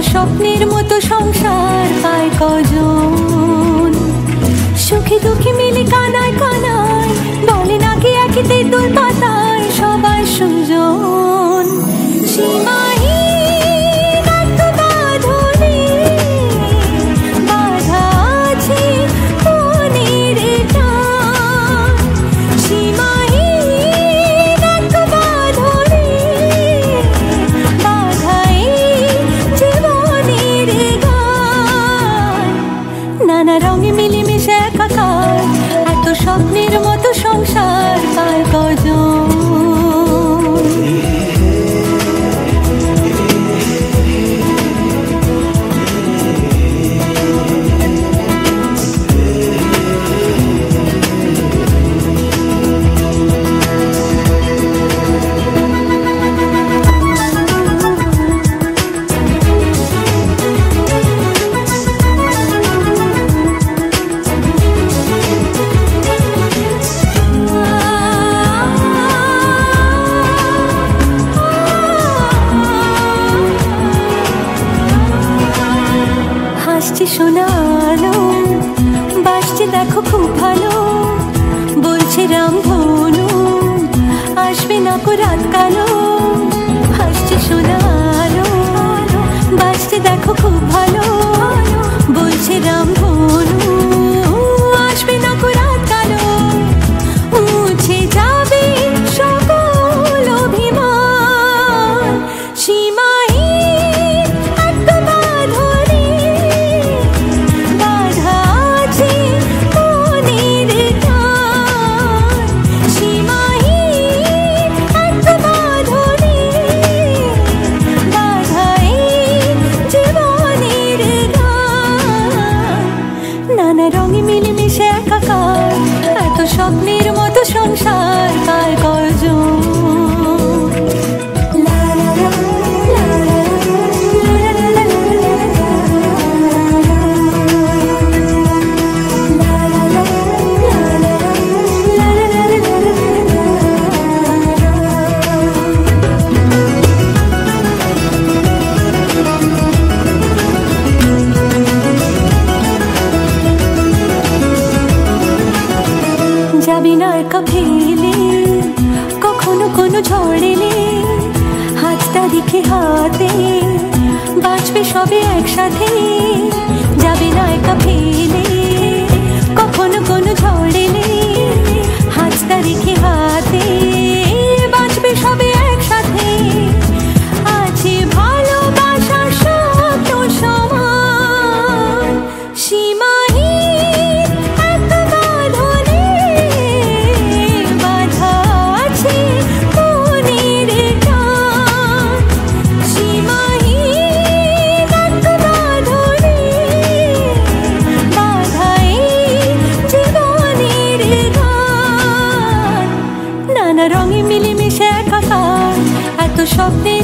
স্বপ্নের মতো সংসার পায় কজন। সুখে দুঃখে মিলে কানায় কানায় বলে নাকি একই তেঁতুল পাতায় সবার সুজন। সীমাহীন এত বাঁধনে বাঁধা আছে মনের টান। সীমাহীন এত বাঁধনে বাঁধা এই জীবনের গান। নানা রঙে মিলেমিশে একাকার এত স্বপ্নের মতো সংসার পায় কজন। হাসছে শোনালো বাসছে দেখো খুব ভালো, বলছে রামধনু আসবে না কো রাত কালো। হাসছে শোনালো বাসছে দেখো খুব ভালো, বলছে রামধনু আসবে না কো রাত কালো। মুছে যাবে সকল অভিমান। সীমাহীন এত বাঁধনে বাঁধা আছে মনের টান। সীমাহীন এত বাঁধনে বাঁধা এই জীবনের গান। নানা রঙে মিলেমিশে একাকার এত স্বপ্নের মতো সংসার পায় কজন। যাবি না একা ফেলে কখনো কোনো ঝড় এলে, হাতটা রেখে হাতে বাঁচবে সবে একসাথে। যাবি না একা ফেলে কখনো কোনো ঝড় এলে, হাতটা রেখে হাতে বাঁচবে সবে একসাথে। আছে ভালোবাসা শব্দ সমান। সীমাহীন এত বাঁধনে বাঁধা আছে মনের টান। সীমাহীন এত বাঁধনে বাঁধা এই জীবনের গান। নানা রঙে মিলেমিশে একাকার এত স্বপ্নের